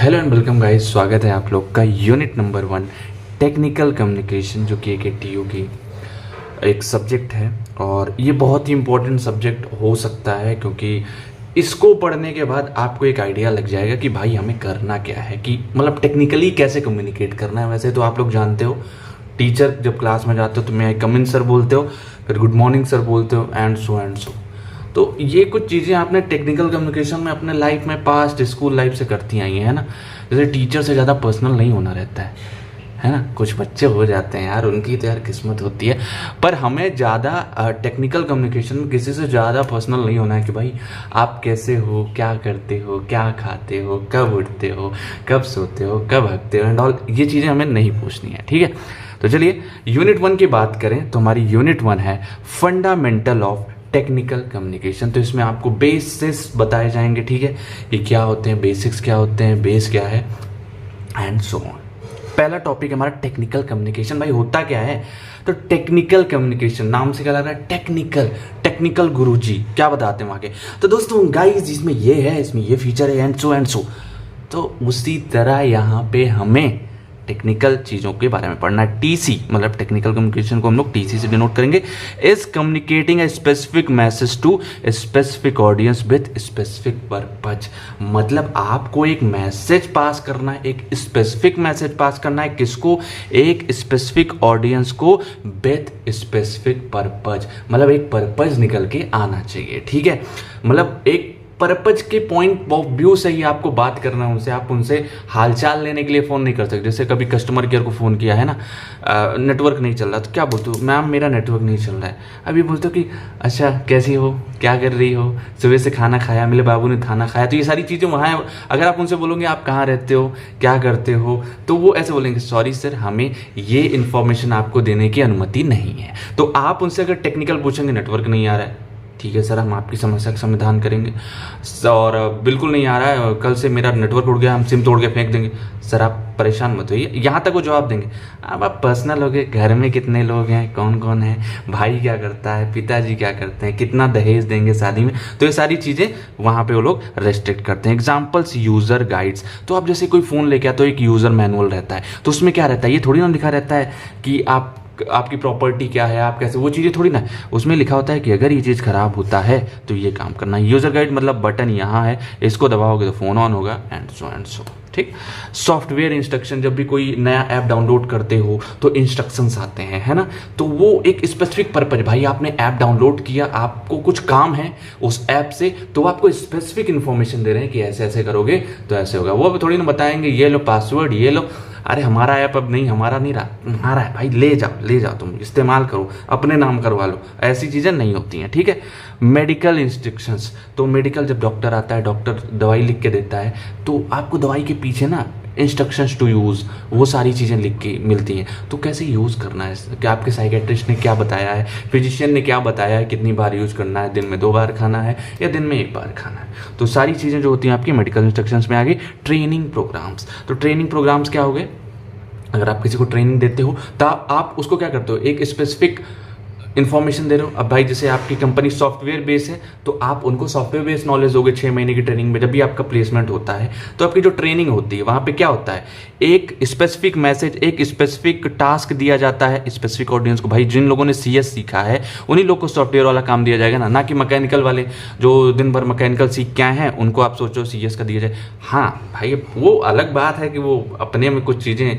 Hello and welcome guys, स्वागत है आप लोग का यूनिट नंबर 1 टेक्निकल कम्युनिकेशन, जो कि एक टीयू की एक सब्जेक्ट है। और ये बहुत ही इम्पोर्टेंट सब्जेक्ट हो सकता है, क्योंकि इसको पढ़ने के बाद आपको एक आइडिया लग जाएगा कि भाई हमें करना क्या है, कि मतलब टेक्निकली कैसे कम्युनिकेट करना है। वैसे तो आप लोग जानते हो, टीचर जब क्लास में जाते हो तो मैं कम इन सर बोलते हो, फिर गुड मॉर्निंग सर बोलते हो, एंड सो। तो ये कुछ चीज़ें आपने टेक्निकल कम्युनिकेशन में अपने लाइफ में पास्ट स्कूल लाइफ से करती आई हैं, है ना। जैसे टीचर से ज़्यादा पर्सनल नहीं होना रहता है ना। कुछ बच्चे हो जाते हैं यार, उनकी तो यार किस्मत होती है, पर हमें ज़्यादा टेक्निकल कम्युनिकेशन में किसी से ज़्यादा पर्सनल नहीं होना है कि भाई आप कैसे हो, क्या करते हो, क्या खाते हो, कब उठते हो, कब सोते हो, कब हकते हो एंड ऑल। ये चीज़ें हमें नहीं पूछनी है, ठीक है। तो चलिए यूनिट 1 की बात करें तो हमारी यूनिट 1 है फंडामेंटल ऑफ टेक्निकल कम्युनिकेशन। तो इसमें आपको बेसिक्स बताए जाएंगे, ठीक है, कि क्या होते हैं बेसिक्स, क्या होते हैं बेस, क्या है एंड सो ऑन। पहला टॉपिक हमारा टेक्निकल कम्युनिकेशन। भाई होता क्या है? तो टेक्निकल कम्युनिकेशन नाम से क्या लग रहा है? टेक्निकल गुरुजी क्या बताते हैं वहां के। तो दोस्तों गाइस, इसमें ये है, इसमें ये फीचर है एंड सो। तो उसी तरह यहाँ पे हमें टेक्निकल चीज़ों के बारे में पढ़ना है। टीसी मतलब टेक्निकल कम्युनिकेशन को हम लोग टीसी से डिनोट करेंगे, is communicating a specific message to specific audience with specific purpose. मतलब आपको एक मैसेज पास करना है, एक स्पेसिफिक मैसेज पास करना है, किसको? एक स्पेसिफिक ऑडियंस को विद स्पेसिफिक पर्पज। मतलब एक पर्पज निकल के आना चाहिए, ठीक है। मतलब एक पर्पज के पॉइंट ऑफ व्यू से ही आपको बात करना है उनसे। आप उनसे हालचाल लेने के लिए फ़ोन नहीं कर सकते। जैसे कभी कस्टमर केयर को फ़ोन किया है ना, नेटवर्क नहीं चल रहा, तो क्या बोलते हो? मैम मेरा नेटवर्क नहीं चल रहा है। अभी बोलते हो कि अच्छा कैसी हो, क्या कर रही हो, सुबह से खाना खाया, मेरे बाबू ने खाना खाया। तो ये सारी चीज़ें वहाँ है। अगर आप उनसे बोलोगे आप कहाँ रहते हो, क्या करते हो, तो वो ऐसे बोलेंगे सॉरी सर, हमें ये इन्फॉर्मेशन आपको देने की अनुमति नहीं है। तो आप उनसे अगर टेक्निकल पूछेंगे, नेटवर्क नहीं आ रहा है, ठीक है सर, हम आपकी समस्या का समाधान करेंगे। और बिल्कुल नहीं आ रहा है, कल से मेरा नेटवर्क उड़ गया, हम सिम तोड़ के फेंक देंगे। सर आप परेशान मत होइए, यहाँ तक वो जवाब देंगे। अब आप पर्सनल हो गए, घर में कितने लोग हैं, कौन कौन है, भाई क्या करता है, पिताजी क्या करते हैं, कितना दहेज देंगे शादी में, तो ये सारी चीज़ें वहाँ पे वो लोग रेस्ट्रिक्ट करते हैं। Examples, user guides. तो आप जैसे कोई फ़ोन लेके आते हो, एक यूज़र मैनुअल रहता है, तो उसमें क्या रहता है, ये थोड़ी ना लिखा रहता है कि आपकी प्रॉपर्टी क्या है, आप कैसे, वो चीज़ें थोड़ी ना। उसमें लिखा होता है कि अगर ये चीज़ खराब होता है तो ये काम करना है। यूज़र गाइड मतलब बटन यहाँ है, इसको दबाओगे तो फ़ोन ऑन होगा एंड सो, ठीक। सॉफ्टवेयर इंस्ट्रक्शन, जब भी कोई नया ऐप डाउनलोड करते हो तो इंस्ट्रक्शंस आते हैं, है ना। तो वो एक स्पेसिफिक पर्पज, भाई आपने ऐप डाउनलोड किया, आपको कुछ काम है उस ऐप से, तो आपको स्पेसिफिक इन्फॉर्मेशन दे रहे हैं कि ऐसे ऐसे करोगे तो ऐसे होगा। वो थोड़ी ना बताएंगे ये लो पासवर्ड, ये लो, अरे हमारा ऐप अब नहीं, हमारा नहीं रहा, तुम्हारा है भाई, ले जाओ तुम इस्तेमाल करो, अपने नाम करवा लो। ऐसी चीज़ें नहीं होती हैं, ठीक है। मेडिकल इंस्ट्रक्शंस, तो मेडिकल जब डॉक्टर आता है, डॉक्टर दवाई लिख के देता है, तो आपको दवाई के पीछे ना इंस्ट्रक्शंस टू यूज़, वो सारी चीज़ें लिख के मिलती हैं। तो कैसे यूज़ करना है, कि आपके साइकेट्रिस्ट ने क्या बताया है, फिजिशियन ने क्या बताया है, कितनी बार यूज़ करना है, दिन में 2 बार खाना है या दिन में 1 बार खाना है। तो सारी चीज़ें जो होती हैं आपकी मेडिकल इंस्ट्रक्शंस में आ गई। ट्रेनिंग प्रोग्राम्स, तो ट्रेनिंग प्रोग्राम्स क्या हो गए? अगर आप किसी को ट्रेनिंग देते हो तो आप उसको क्या करते हो, एक स्पेसिफिक इन्फॉर्मेशन दे रहे हो। अब भाई जैसे आपकी कंपनी सॉफ्टवेयर बेस है, तो आप उनको सॉफ्टवेयर बेस नॉलेज दोगे 6 महीने की ट्रेनिंग में। जब भी आपका प्लेसमेंट होता है तो आपकी जो ट्रेनिंग होती है वहाँ पे क्या होता है, एक स्पेसिफिक मैसेज, एक स्पेसिफिक टास्क दिया जाता है स्पेसिफिक ऑडियंस को। भाई जिन लोगों ने CS सीखा है उन्हीं लोग को सॉफ्टवेयर वाला काम दिया जाएगा ना कि मैकेनिकल वाले जो दिन भर मैकेनिकल सीख के आए हैं उनको आप सोचो CS का दिया जाए। हाँ भाई वो अलग बात है कि वो अपने में कुछ चीज़ें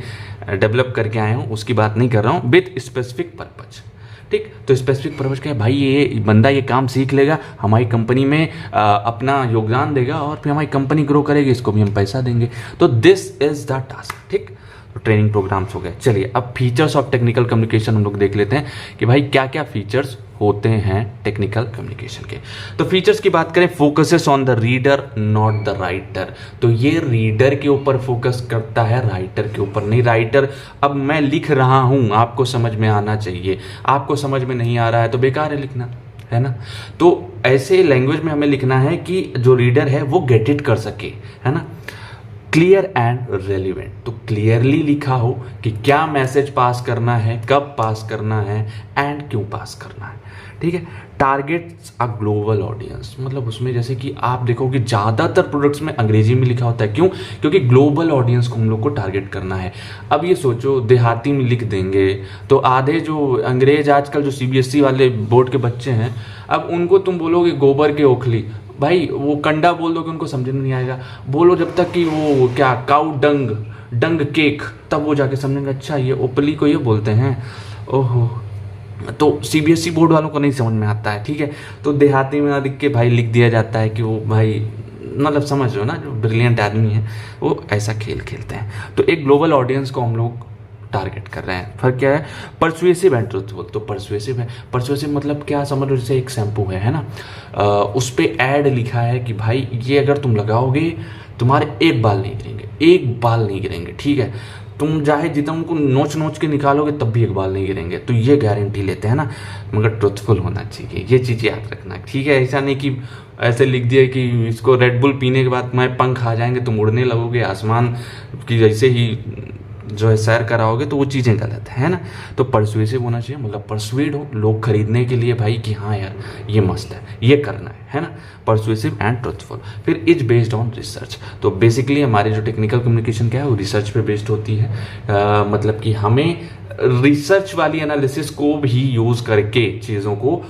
डेवलप करके आए हों, उसकी बात नहीं कर रहा हूँ, विद स्पेसिफिक पर्पज, ठीक। तो स्पेसिफिक पर्पज क्या है, भाई ये बंदा ये काम सीख लेगा, हमारी कंपनी में अपना योगदान देगा और फिर हमारी कंपनी ग्रो करेगी, इसको भी हम पैसा देंगे। तो दिस इज द टास्क, ठीक। तो ट्रेनिंग प्रोग्राम्स हो गए। चलिए अब फीचर्स ऑफ टेक्निकल कम्युनिकेशन हम लोग देख लेते हैं कि भाई क्या क्या फीचर्स होते हैं टेक्निकल कम्युनिकेशन के। तो फीचर्स की बात करें, focuses on the reader not the writer. तो ये रीडर के ऊपर फोकस करता है, राइटर के ऊपर नहीं। राइटर, अब मैं लिख रहा हूँ, आपको समझ में आना चाहिए, आपको समझ में नहीं आ रहा है तो बेकार है लिखना, है ना। तो ऐसे लैंग्वेज में हमें लिखना है कि जो रीडर है वो गेट इट कर सके, है ना। क्लियर एंड रेलिवेंट, तो क्लियरली लिखा हो कि क्या मैसेज पास करना है, कब पास करना है एंड क्यों पास करना है, ठीक है। टारगेट्स अ ग्लोबल ऑडियंस, मतलब उसमें जैसे कि आप देखोगे ज़्यादातर प्रोडक्ट्स में अंग्रेजी में लिखा होता है, क्यों? क्योंकि ग्लोबल ऑडियंस को हम लोग को टारगेट करना है। अब ये सोचो देहाती में लिख देंगे तो आधे जो अंग्रेज आजकल जो सीबीएसई वाले बोर्ड के बच्चे हैं, अब उनको तुम बोलोगे गोबर के ओखली, भाई वो कंडा बोल दोगे उनको समझ में नहीं आएगा। बोलो जब तक कि वो क्या काउ डंग केक, तब वो जाके समझेंगे अच्छा ये ओपली को ये बोलते हैं। ओहो, तो सीबीएसई बोर्ड वालों को नहीं समझ में आता है, ठीक है। तो देहाती में ना लिख के भाई लिख दिया जाता है कि वो भाई, मतलब समझ लो ना, जो ब्रिलियंट आदमी है वो ऐसा खेल खेलते हैं। तो एक ग्लोबल ऑडियंस को हम लोग टारगेट कर रहे हैं। फर्क क्या है? Persuasive and truthful. तो परसुएसिव है, परसुएसिव मतलब क्या समझ लो, जैसे एक शैम्पू है ना, उस पर ऐड लिखा है कि भाई ये अगर तुम लगाओगे तुम्हारे एक बाल नहीं गिरेंगे, एक बाल नहीं गिरेंगे, ठीक है। तुम चाहे जितना उनको नोच नोच के निकालोगे तब भी एक बाल नहीं गिरेंगे, तो ये गारंटी लेते हैं ना। मगर ट्रुथफुल होना चाहिए, ये चीज़ याद रखना, ठीक है। ऐसा नहीं कि ऐसे लिख दिया कि इसको रेड बुल पीने के बाद तुम्हारे पंख आ जाएंगे, तुम उड़ने लगोगे आसमान की, जैसे ही जो है सैर कराओगे, तो वो चीज़ें गलत है ना। तो परसुएसिव होना चाहिए, मतलब परसुएड हो लोग खरीदने के लिए भाई कि हाँ यार ये मस्त है, ये करना है ना। Persuasive and truthful. फिर इज बेस्ड ऑन रिसर्च। तो बेसिकली हमारी जो टेक्निकल कम्युनिकेशन क्या है वो रिसर्च पे बेस्ड होती है। मतलब कि हमें रिसर्च वाली एनालिसिस को भी यूज़ करके चीज़ों को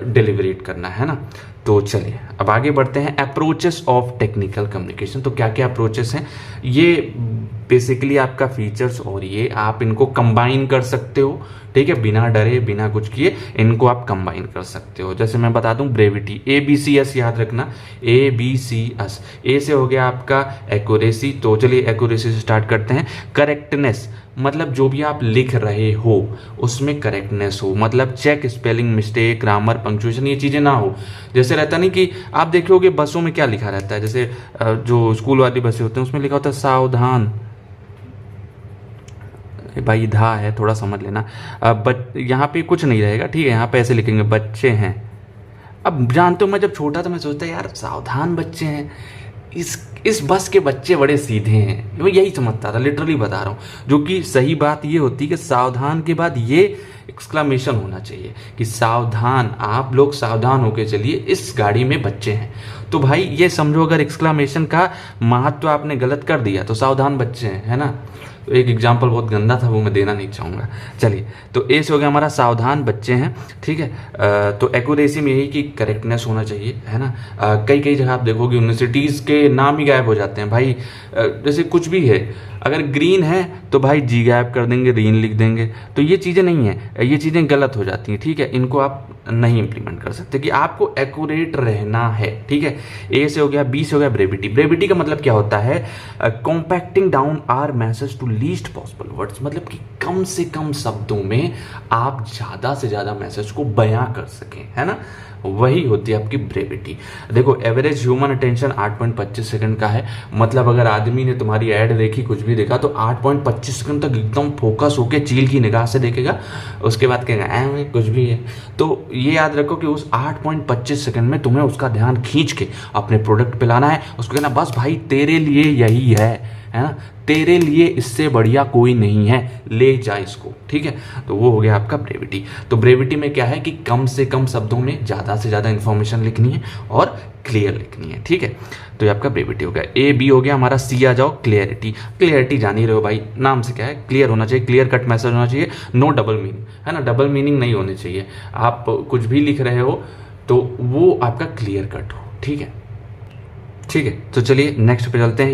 डिलीवरेट करना है ना। तो चलिए अब आगे बढ़ते हैं। Approaches of technical communication. तो क्या क्या अप्रोचेस हैं? ये बेसिकली आपका फीचर्स, और ये आप इनको कंबाइन कर सकते हो, ठीक है। बिना डरे बिना कुछ किए इनको आप कंबाइन कर सकते हो। जैसे मैं बता दूं, ब्रेविटी, ABCS याद रखना, ABCS। ए से हो गया आपका एक्यूरेसी, तो चलिए एक्यूरेसी से स्टार्ट करते हैं। करेक्टनेस, मतलब जो भी आप लिख रहे हो उसमें करेक्टनेस हो, मतलब check spelling mistake, grammar, punctuation, ये चीज़ें ना हो। जैसे रहता नहीं कि आप देखोगे बसों में क्या लिखा रहता है, जैसे जो स्कूल वाली बसें होती हैं उसमें लिखा होता है सावधान, भाई धा है, थोड़ा समझ लेना। बट यहाँ पे कुछ नहीं रहेगा, ठीक है। यहाँ पे ऐसे लिखेंगे बच्चे हैं। अब जानते हो मैं जब छोटा था मैं सोचता यार सावधान बच्चे हैं, इस बस के बच्चे बड़े सीधे हैं, मैं यही समझता था, लिटरली बता रहा हूँ। जो कि सही बात ये होती कि सावधान के बाद ये एक्सक्लामेशन होना चाहिए कि सावधान, आप लोग सावधान होके चलिए, इस गाड़ी में बच्चे हैं। तो भाई ये समझो अगर एक्सक्लामेशन का महत्व आपने गलत कर दिया तो सावधान बच्चे हैं, है ना। तो एक एग्जाम्पल बहुत गंदा था, वो मैं देना नहीं चाहूँगा। चलिए, तो ए से हो गया हमारा सावधान बच्चे हैं, ठीक है। तो एक्यूरेसी में यही कि करेक्टनेस होना चाहिए, है ना। कई कई जगह आप देखोगे यूनिवर्सिटीज़ के नाम ही गायब हो जाते हैं भाई। जैसे कुछ भी है, अगर ग्रीन है तो भाई जी गायब कर देंगे, रीन लिख देंगे। तो ये चीज़ें नहीं है, ये चीज़ें गलत हो जाती हैं, ठीक है। इनको आप नहीं इंप्लीमेंट कर सकते, कि आपको एक्यूरेट रहना है, ठीक है। ए से हो गया, बी से हो गया ब्रेविटी। ब्रेविटी का मतलब क्या होता है? Compacting down our message to least possible words, मतलब कि कम से कम शब्दों में आप ज़्यादा से ज़्यादा मैसेज को बयां कर सकें, है ना। वही होती है आपकी ब्रेविटी। देखो एवरेज ह्यूमन अटेंशन 8.25 सेकंड का है, मतलब अगर आदमी ने तुम्हारी ऐड देखी, कुछ भी देखा, तो 8.25 सेकंड तक एकदम फोकस होके चील की निगाह से देखेगा, उसके बाद कहेगा कुछ भी है। तो ये याद रखो कि उस 8.25 सेकंड में तुम्हें उसका ध्यान खींच के अपने प्रोडक्ट पे लाना है, उसको कहना बस भाई तेरे लिए यही है ना, तेरे लिए इससे बढ़िया कोई नहीं है, ले जा इसको, ठीक है। तो वो हो गया आपका ब्रेविटी। तो ब्रेविटी में क्या है कि कम से कम शब्दों में ज़्यादा से ज़्यादा इंफॉर्मेशन लिखनी है और क्लियर लिखनी है, ठीक है। तो ये आपका ब्रेविटी हो गया। ए बी हो गया हमारा। सी आ जाओ, क्लियरिटी। क्लियरिटी जान ही रहे हो भाई, नाम से क्या है, क्लियर होना चाहिए, क्लियर कट मैसेज होना चाहिए, नो डबल मीनिंग, है ना। डबल मीनिंग नहीं होने चाहिए। आप कुछ भी लिख रहे हो तो वो आपका क्लियर कट हो, ठीक है। ठीक है, तो चलिए नेक्स्ट पे चलते हैं।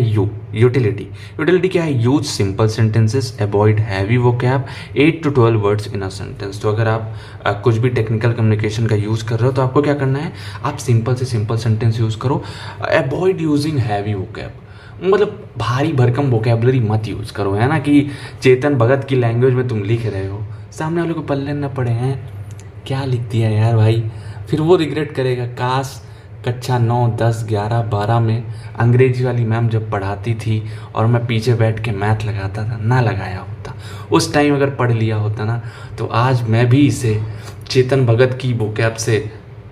यूटिलिटी। यूटिलिटी क्या है? Use simple sentences, avoid heavy vocab, 8 to 12 words in a sentence. तो अगर आप कुछ भी टेक्निकल कम्युनिकेशन का यूज़ कर रहे हो तो आपको क्या करना है, आप सिंपल से सिंपल सेंटेंस यूज़ करो। अवॉइड यूजिंग हैवी वोकैब, मतलब भारी भरकम वोकैबलरी मत यूज़ करो, है ना। कि चेतन भगत की लैंग्वेज में तुम लिख रहे हो, सामने वाले को पल्ले न पड़े, हैं क्या लिख दिया यार भाई, फिर वो रिग्रेट करेगा। काश कक्षा 9, 10, 11, 12 में अंग्रेजी वाली मैम जब पढ़ाती थी और मैं पीछे बैठ के मैथ लगाता था, ना लगाया होता उस टाइम, अगर पढ़ लिया होता ना, तो आज मैं भी इसे चेतन भगत की वोकैब से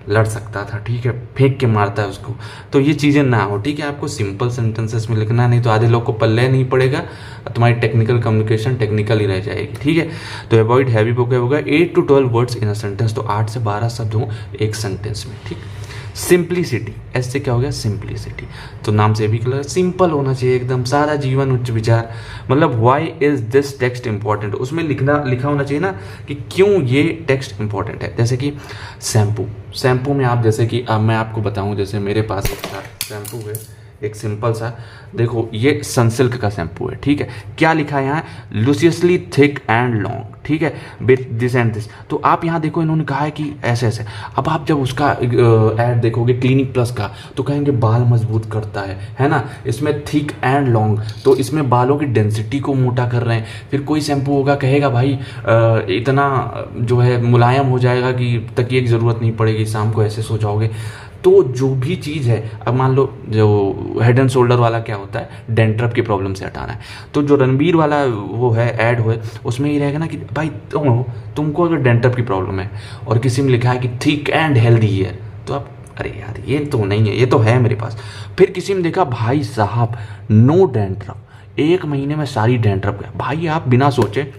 लड़ सकता था, ठीक है, फेंक के मारता है उसको। तो ये चीज़ें ना हो, ठीक है, आपको सिंपल सेंटेंसेस में लिखना, नहीं तो आधे लोग को पल्ले नहीं पड़ेगा, तुम्हारी टेक्निकल कम्युनिकेशन टेक्निकल ही रह जाएगी, ठीक है। तो अवॉइड हैवी वोकैब होगा 8 to 12 words in a sentence, तो 8 से 12 शब्द हों एक सेंटेंस में, ठीक। सिंप्लिसिटी, ऐसे क्या हो गया, सिंप्लिसिटी, तो नाम से भी क्लियर, सिंपल होना चाहिए एकदम, सारा जीवन उच्च विचार, मतलब why is this text important, उसमें लिखा होना चाहिए ना कि क्यों ये टेक्स्ट इंपॉर्टेंट है। जैसे कि शैम्पू में आप, जैसे कि अब मैं आपको बताऊं, जैसे मेरे पास शैम्पू है एक सिंपल सा, देखो ये सनसिल्क का शैम्पू है, ठीक है, क्या लिखा है यहाँ, लूसियसली थिक एंड लॉन्ग, ठीक है, विथ दिस एंड दिस। तो आप यहाँ देखो इन्होंने कहा है कि ऐसे ऐसे, अब आप जब उसका ऐड देखोगे क्लिनिक प्लस का, तो कहेंगे बाल मजबूत करता है ना, इसमें थिक एंड लॉन्ग, तो इसमें बालों की डेंसिटी को मोटा कर रहे हैं। फिर कोई शैम्पू होगा कहेगा भाई इतना जो है मुलायम हो जाएगा कि तकिए की ज़रूरत नहीं पड़ेगी, शाम को ऐसे सो जाओगे। तो जो भी चीज़ है, अब मान लो जो हेड एंड शोल्डर वाला क्या होता है, डेंड्रफ की प्रॉब्लम से हटाना है, तो जो रणबीर वाला वो है ऐड हो, उसमें ये रहेगा ना कि भाई तुमको अगर डेंड्रफ की प्रॉब्लम है और किसी में लिखा है कि थिक एंड हेल्दी हेयर, तो आप अरे यार ये तो नहीं है, ये तो है मेरे पास। फिर किसी में देखा भाई साहब नो डेंड्रफ, 1 महीने में सारी डेंड्रफ गया, भाई आप बिना सोचे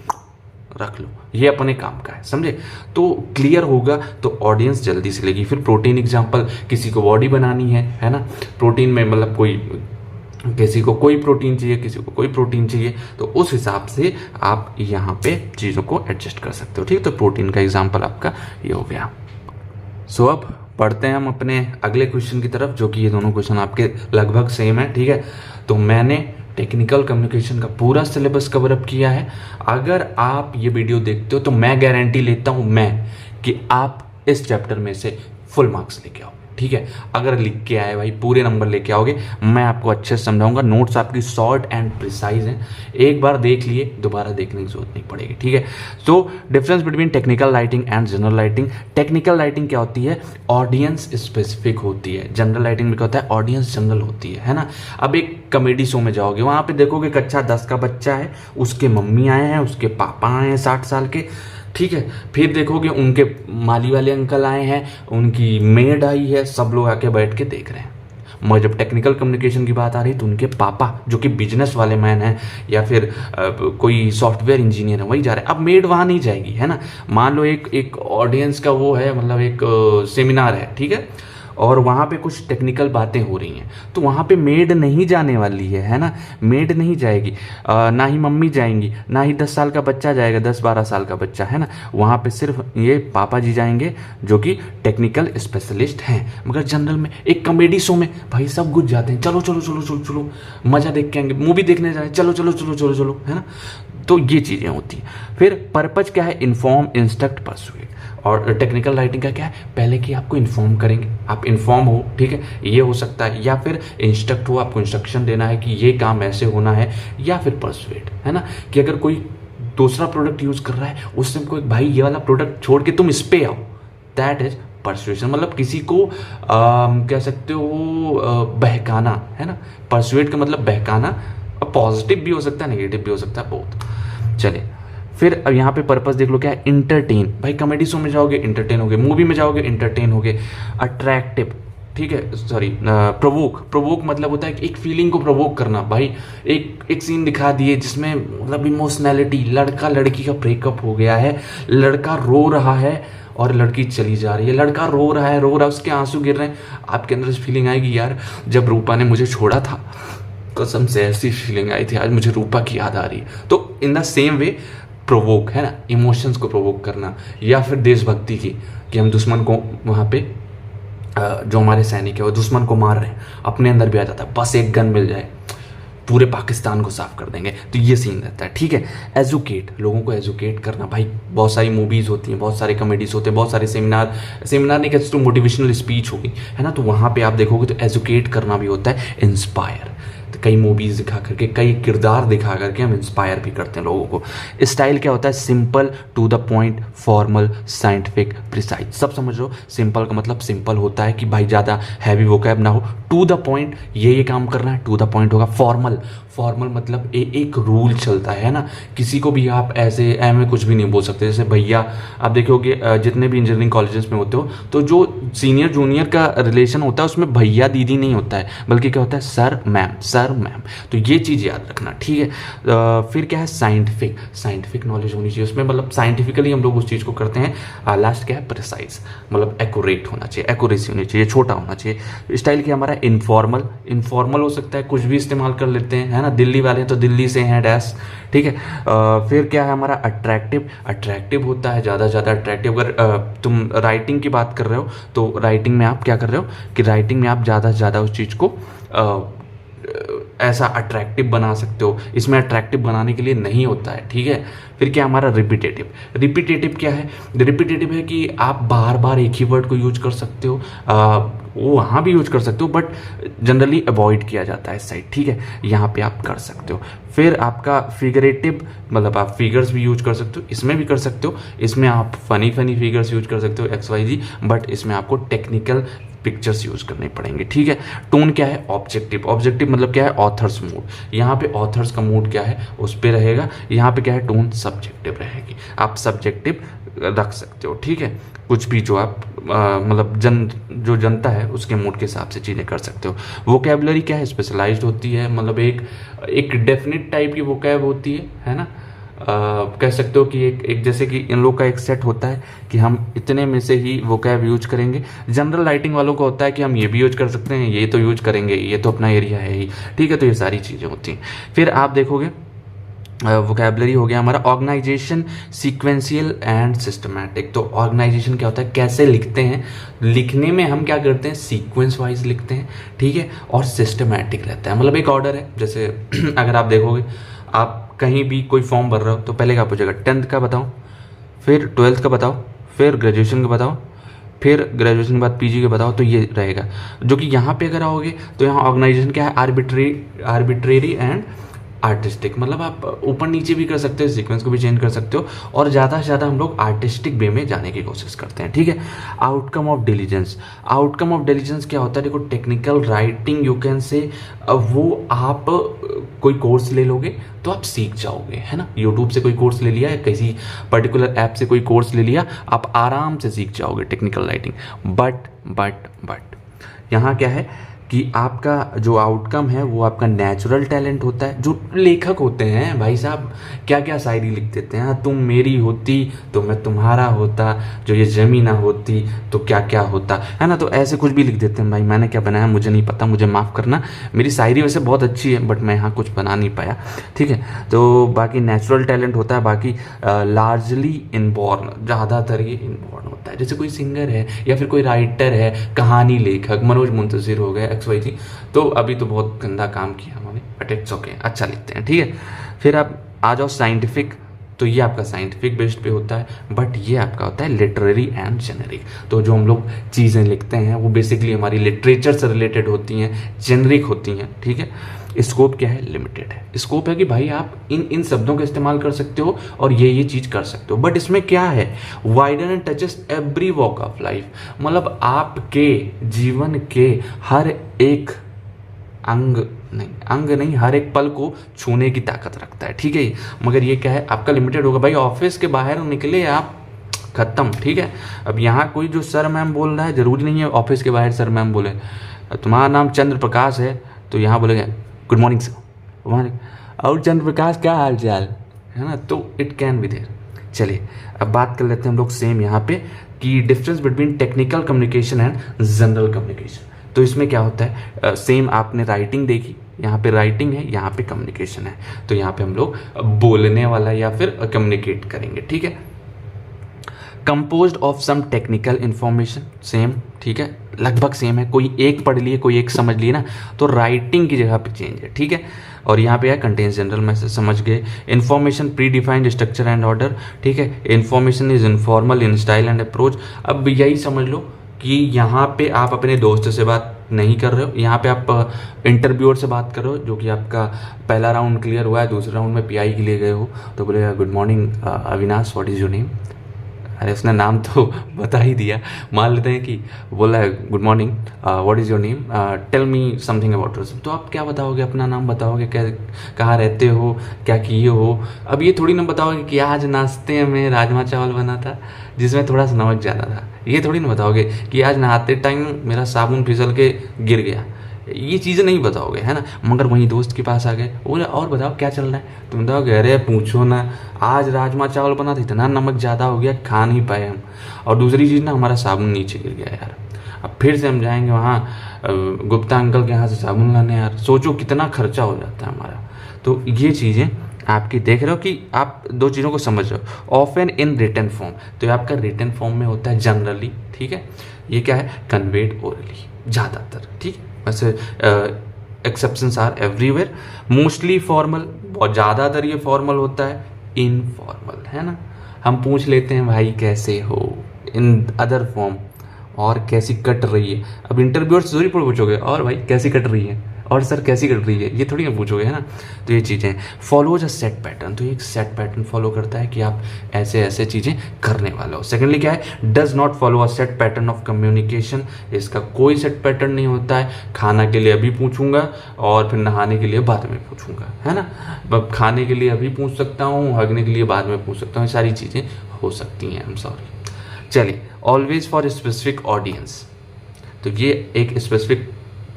रख लो, ये अपने काम का है, समझे। तो क्लियर होगा तो ऑडियंस जल्दी से लेगी। फिर प्रोटीन एग्जांपल, किसी को बॉडी बनानी है ना, प्रोटीन में मतलब कोई किसी को कोई प्रोटीन चाहिए, किसी को कोई प्रोटीन चाहिए, तो उस हिसाब से आप यहाँ पे चीज़ों को एडजस्ट कर सकते हो, ठीक। तो प्रोटीन का एग्जाम्पल आपका ये हो गया। सो अब पढ़ते हैं हम अपने अगले क्वेश्चन की तरफ, जो कि ये दोनों क्वेश्चन आपके लगभग सेम है, ठीक है। तो मैंने टेक्निकल कम्युनिकेशन का पूरा सिलेबस कवर अप किया है। अगर आप ये वीडियो देखते हो तो मैं गारंटी लेता हूँ मैं कि आप इस चैप्टर में से फुल मार्क्स लेके आओ, ठीक है। अगर लिख के आए भाई, पूरे नंबर लेके आओगे, मैं आपको अच्छे से समझाऊंगा, नोट्स आपकी शॉर्ट एंड प्रिसाइज हैं, एक बार देख लिए दोबारा देखने की जरूरत नहीं पड़ेगी, ठीक है। तो difference between technical writing and general writing, technical writing क्या होती है, ऑडियंस स्पेसिफिक होती है, जनरल राइटिंग में क्या होता है, ऑडियंस जनरल होती है ना। अब एक कॉमेडी शो में जाओगे, वहाँ पे देखोगे कक्षा 10 का बच्चा है, उसके मम्मी आए हैं, उसके पापा आए हैं 60 साल के, ठीक है। फिर देखोगे उनके माली वाले अंकल आए हैं, उनकी मेड आई है, सब लोग आके बैठ के देख रहे हैं। मगर जब टेक्निकल कम्युनिकेशन की बात आ रही तो उनके पापा जो कि बिजनेस वाले मैन हैं या फिर कोई सॉफ्टवेयर इंजीनियर है, वही जा रहे हैं। अब मेड वहाँ नहीं जाएगी, है ना। मान लो एक ऑडियंस का वो है, मतलब एक सेमिनार है, ठीक है, और वहाँ पे कुछ टेक्निकल बातें हो रही हैं, तो वहाँ पे मेड नहीं जाने वाली है ना, मेड नहीं जाएगी, ना ही मम्मी जाएंगी, ना ही 10 साल का बच्चा जाएगा, 10-12 साल का बच्चा, है ना। वहाँ पे सिर्फ ये पापा जी जाएंगे जो कि टेक्निकल स्पेशलिस्ट हैं। मगर जनरल में एक कॉमेडी शो में भाई सब घुस जाते हैं, चलो चलो चलो चलो चलो मज़ा देख के आएंगे, मूवी देखने जाए, चलो चलो चलो चलो चलो, है ना। तो ये चीज़ें होती हैं। फिर पर्पज क्या है, इन्फॉर्म, इंस्ट्रक्ट, परसुएड। और टेक्निकल राइटिंग का क्या है, पहले कि आपको इन्फॉर्म करेंगे, आप इन्फॉर्म हो, ठीक है, ये हो सकता है, या फिर इंस्ट्रक्ट हो, आपको इंस्ट्रक्शन देना है कि ये काम ऐसे होना है, या फिर परसुएड, है ना, कि अगर कोई दूसरा प्रोडक्ट यूज़ कर रहा है, उससे कोई भाई ये वाला प्रोडक्ट छोड़ के तुम इस पे आओ, दैट इज परसुएशन। मतलब किसी को कह सकते हो बहकाना, है ना। परसुएड का मतलब बहकाना, पॉजिटिव भी हो सकता है, नेगेटिव भी हो सकता है, बहुत। चलिए फिर अब यहाँ पे पर्पस देख लो क्या है, इंटरटेन, भाई कॉमेडी शो में जाओगे इंटरटेन होगे, मूवी में जाओगे इंटरटेन होगे। अट्रैक्टिव, ठीक है, सॉरी, प्रोवोक मतलब होता है कि एक फीलिंग को प्रोवोक करना। भाई एक सीन दिखा दिए जिसमें मतलब इमोशनैलिटी, लड़का लड़की का ब्रेकअप हो गया है, लड़का रो रहा है और लड़की चली जा रही है, लड़का रो रहा है, उसके आंसू गिर रहे हैं, आपके अंदर फीलिंग आएगी यार जब रूपा ने मुझे छोड़ा था, कसम से ऐसी फीलिंग आई थी, आज मुझे रूपा की याद आ रही है। तो in the same way provoke, है ना, इमोशंस को प्रोवोक करना। या फिर देशभक्ति की, कि हम दुश्मन को वहाँ पे जो हमारे सैनिक है वो दुश्मन को मार रहे हैं, अपने अंदर भी आ जाता है, बस एक गन मिल जाए पूरे पाकिस्तान को साफ कर देंगे, तो ये सीन रहता है, ठीक है। एजुकेट, लोगों को एजुकेट करना, भाई बहुत सारी मूवीज़ होती हैं, बहुत सारे कॉमेडीज होते हैं, बहुत सारे सेमिनार नहीं कहते तो मोटिवेशनल स्पीच होगी, है ना, तो वहाँ पे आप देखोगे तो एजुकेट करना भी होता है। इंस्पायर, तो कई मूवीज़ दिखा करके, कई किरदार दिखा करके हम इंस्पायर भी करते हैं लोगों को। स्टाइल क्या होता है? Simple, to the point, formal, scientific, precise. सब समझ लो। सिंपल का मतलब सिंपल होता है कि भाई ज़्यादा हैवी वोकैब ना हो। टू द पॉइंट, ये काम करना है, टू द पॉइंट होगा। फॉर्मल, फॉर्मल मतलब एक रूल चलता है ना, किसी को भी आप ऐसे में कुछ भी नहीं बोल सकते। जैसे भैया, आप देखोगे जितने भी इंजीनियरिंग कॉलेजेस में होते हो तो जो सीनियर जूनियर का रिलेशन होता है उसमें भैया दीदी नहीं होता है, बल्कि क्या होता है? Sir ma'am, sir ma'am. तो ये चीज़ याद रखना, ठीक है। फिर क्या है? साइंटिफिक, साइंटिफिक नॉलेज होनी चाहिए उसमें, मतलब साइंटिफिकली हम लोग उस चीज़ को करते हैं। लास्ट क्या है? प्रिसाइज, मतलब एक्यूरेट होना चाहिए, एक्यूरेसी होनी चाहिए, छोटा होना चाहिए। स्टाइल क्या हमारा? इनफॉर्मल, इनफॉर्मल हो सकता है, कुछ भी इस्तेमाल कर लेते हैं, है ना। दिल्ली वाले हैं तो दिल्ली से हैं, डैश, ठीक है। फिर क्या है हमारा? अट्रैक्टिव, अट्रैक्टिव होता है ज़्यादा ज़्यादा अट्रैक्टिव। अगर तुम राइटिंग की बात कर रहे हो तो राइटिंग में आप क्या कर रहे हो कि राइटिंग में आप ज़्यादा से ज़्यादा उस चीज़ को ऐसा अट्रैक्टिव बना सकते हो। इसमें अट्रैक्टिव बनाने के लिए नहीं होता है, ठीक है। फिर क्या हमारा? रिपीटेटिव, रिपीटेटिव क्या है? रिपीटेटिव है कि आप बार बार एक ही वर्ड को यूज कर सकते हो, वो वहाँ भी यूज कर सकते हो बट जनरली अवॉइड किया जाता है इस साइड, ठीक है। यहाँ पे आप कर सकते हो। फिर आपका फिगरेटिव, मतलब आप फिगर्स भी यूज कर सकते हो, इसमें भी कर सकते हो। इसमें आप फनी फनी फिगर्स यूज कर सकते हो, XYZ, बट इसमें आपको टेक्निकल पिक्चर्स यूज करने पड़ेंगे, ठीक है। टोन क्या है? ऑब्जेक्टिव, ऑब्जेक्टिव मतलब क्या है? Authors mood. यहाँ पे ऑथर्स का मूड क्या है उस पे रहेगा। यहाँ पे क्या है? टोन सब्जेक्टिव रहेगी, आप सब्जेक्टिव रख सकते हो, ठीक है। कुछ भी जो आप मतलब जो जनता है उसके मूड के हिसाब से चीज़ें कर सकते हो। वोकैबुलरी क्या है? स्पेशलाइज्ड होती है, मतलब एक डेफिनेट टाइप की वोकैब होती है ना। कह सकते हो कि एक जैसे कि इन लोग का एक सेट होता है कि हम इतने में से ही वोकैब यूज करेंगे। जनरल राइटिंग वालों का होता है कि हम ये भी यूज कर सकते हैं, ये तो यूज करेंगे, ये तो अपना एरिया है ही, ठीक है। तो ये सारी चीज़ें होती हैं। फिर आप देखोगे वोकैबुलरी हो गया हमारा। Organization, sequential and systematic. तो ऑर्गेनाइजेशन क्या होता है? कैसे लिखते हैं, लिखने में हम क्या करते हैं? सीक्वेंस वाइज लिखते हैं, ठीक है। और सिस्टमैटिक रहता है, मतलब एक ऑर्डर है। जैसे अगर आप देखोगे, आप कहीं भी कोई फॉर्म भर रहे हो तो पहले क्या पूछेगा? 10th का बताओ, फिर 12th का बताओ, फिर ग्रेजुएशन का बताओ, फिर ग्रेजुएशन के बाद PG का बताओ। तो ये रहेगा। जो कि यहाँ पे अगर आओगे तो यहाँ ऑर्गेनाइजेशन क्या है? आर्बिट्रेरी एंड आर्टिस्टिक, मतलब आप ऊपर नीचे भी कर सकते हो, सीक्वेंस को भी चेंज कर सकते हो। और ज़्यादा से ज़्यादा हम लोग आर्टिस्टिक वे में जाने की कोशिश करते हैं, ठीक है। Outcome of diligence, outcome of diligence क्या होता है? देखो, technical writing you can say, वो आप कोई कोर्स ले लोगे तो आप सीख जाओगे, है ना। यूट्यूब से कोई कोर्स ले लिया या किसी पर्टिकुलर ऐप से कोई कोर्स ले लिया, आप आराम से सीख जाओगे टेक्निकल राइटिंग। बट यहाँ क्या है कि आपका जो आउटकम है वो आपका नेचुरल टैलेंट होता है। जो लेखक होते हैं भाई साहब, क्या क्या शायरी लिख देते हैं। तुम मेरी होती तो मैं तुम्हारा होता, जो ये ज़मीन ना होती तो क्या क्या होता, है ना। तो ऐसे कुछ भी लिख देते हैं। भाई मैंने क्या बनाया मुझे नहीं पता, मुझे माफ़ करना। मेरी शायरी वैसे बहुत अच्छी है बट मैं यहाँ कुछ बना नहीं पाया, ठीक है। तो बाकी नेचुरल टैलेंट होता है। बाकी लार्जली इनबॉर्न, ज़्यादातर ये इनबॉर्न होता है। जैसे कोई सिंगर है या फिर कोई राइटर है, कहानी लेखक, मनोज मुंतशिर हो गए, XYZ, तो अभी तो बहुत गंदा काम किया उन्होंने, बट इट्स ओके, अच्छा लिखते हैं, ठीक है। फिर आप आ जाओ साइंटिफिक, तो ये आपका साइंटिफिक बेस्ड पे होता है। बट ये आपका होता है लिटरेरी एंड जेनरिक। तो जो हम लोग चीज़ें लिखते हैं वो बेसिकली हमारी लिटरेचर से रिलेटेड होती हैं, जेनरिक होती हैं, ठीक है। स्कोप क्या है? लिमिटेड है। स्कोप है कि भाई आप इन शब्दों का इस्तेमाल कर सकते हो और ये चीज़ कर सकते हो। बट इसमें क्या है? Widen and touches every walk of life, मतलब आपके जीवन के हर एक अंग नहीं, हर एक पल को छूने की ताकत रखता है, ठीक है। मगर ये क्या है? आपका लिमिटेड होगा। भाई ऑफिस के बाहर निकले आप, खत्म, ठीक है। अब यहाँ कोई जो सर मैम बोल रहा है, जरूरी नहीं है ऑफिस के बाहर सर मैम बोले। तुम्हारा नाम चंद्र प्रकाश है तो यहाँ बोलेंगे गुड मॉर्निंग सर, और चंद्र प्रकाश क्या हाल चाल, है ना। तो इट कैन बी देयर। चलिए अब बात कर लेते हैं हम लोग सेम यहाँ पे कि difference between technical communication and general communication. तो इसमें क्या होता है? सेम आपने राइटिंग देखी, यहाँ पे राइटिंग है, यहाँ पे कम्युनिकेशन है। तो यहाँ पे हम लोग बोलने वाला या फिर कम्युनिकेट करेंगे, ठीक है। Composed of some technical information, same, ठीक है, लगभग सेम है। कोई एक पढ़ लिए, कोई एक समझ लिए ना, तो राइटिंग की जगह पे चेंज है, ठीक है। और यहाँ पे है कंटेन्स जनरल मैसेज, समझ गए। Information pre defined structure and order, ठीक है। Information is informal in style and approach. अब यही समझ लो कि यहाँ पे आप अपने दोस्त से बात नहीं कर रहे हो, यहाँ पे आप इंटरव्यूअर से बात कर रहे हो जो कि आपका पहला राउंड क्लियर हुआ है, दूसरे राउंड में पीआई के लिए गए हो, तो बोलेगा good morning Avinash, what is your name. अरे उसने नाम तो बता ही दिया, मान लेते हैं कि बोला है good morning what is your name, tell me something about yourself. तो आप क्या बताओगे, अपना नाम बताओगे, क्या कहाँ रहते हो, क्या किए हो। अब ये थोड़ी ना बताओगे कि आज नाश्ते में राजमा चावल बना था जिसमें थोड़ा सा नमक ज़्यादा था। ये थोड़ी ना बताओगे कि आज नहाते टाइम मेरा साबुन फिसल के गिर गया। ये चीज़ें नहीं बताओगे, है ना। मगर वहीं दोस्त के पास आ गए, बोले और बताओ क्या चल रहा है। तुम बताओगे अरे पूछो ना, आज राजमा चावल बना था, इतना नमक ज़्यादा हो गया, खा नहीं पाए हम। और दूसरी चीज़ ना, हमारा साबुन नीचे गिर गया यार। अब फिर से हम जाएंगे वहाँ गुप्ता अंकल के यहाँ से साबुन लाने यार। सोचो कितना खर्चा हो जाता है हमारा। तो ये चीज़ें आपकी देख रहे हो कि आप दो चीज़ों को समझ रहे हो। ऑफन इन रिटन फॉर्म, तो ये आपका रिटन फॉर्म में होता है जनरली, ठीक है। ये क्या है, कन्वेड ओरली ज़्यादातर, ठीक है। वैसे exceptions are everywhere. Mostly formal, बहुत ज़्यादातर ये फॉर्मल होता है। इनफॉर्मल, है ना, हम पूछ लेते हैं भाई कैसे हो, इन अदर फॉर्म, और कैसी कट रही है। अब इंटरव्यूअर से जरूर पूछोगे और भाई कैसी कट रही है, और सर कैसी कट रही है, ये थोड़ी ना पूछोगे, है ना। तो ये चीज़ें फॉलोज अ सेट पैटर्न, तो एक सेट पैटर्न फॉलो करता है कि आप ऐसे ऐसे चीज़ें करने वाले हो। सेकेंडली क्या है, does not follow a set pattern of communication, इसका कोई सेट पैटर्न नहीं होता है। खाना के लिए अभी पूछूंगा और फिर नहाने के लिए बाद में पूछूंगा, है ना। अब खाने के लिए अभी पूछ सकता हूँ, हगने के लिए बाद में पूछ सकता हूँ, सारी चीज़ें हो सकती हैं। I am sorry. चलिए, ऑलवेज फॉर स्पेसिफिक ऑडियंस, तो ये एक स्पेसिफिक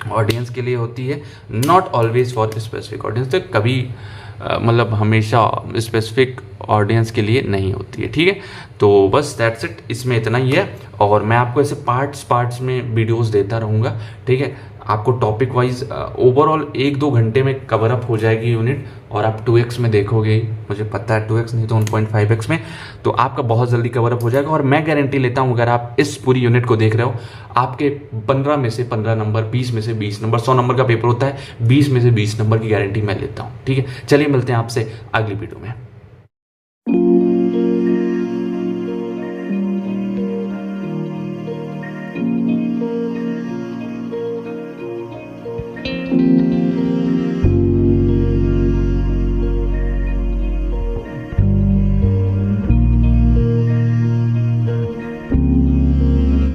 ऑडियंस के लिए होती है। Not always for specific audience, तो कभी मतलब हमेशा स्पेसिफिक ऑडियंस के लिए नहीं होती है, ठीक है। तो बस दैट्स इट, इसमें इतना ही है। और मैं आपको ऐसे पार्ट्स में वीडियोस देता रहूँगा, ठीक है। आपको टॉपिक वाइज ओवरऑल 1-2 घंटे में कवर अप हो जाएगी यूनिट, और आप 2x में देखोगे, मुझे पता है 2x नहीं तो 1.5x में, तो आपका बहुत जल्दी कवर अप हो जाएगा। और मैं गारंटी लेता हूँ, अगर आप इस पूरी यूनिट को देख रहे हो, आपके 15 में से 15 नंबर, 20 में से 20 नंबर, 100 नंबर का पेपर होता है, 20 में से 20 नंबर की गारंटी मैं लेता हूँ, ठीक है। चलिए मिलते हैं आपसे अगली वीडियो में।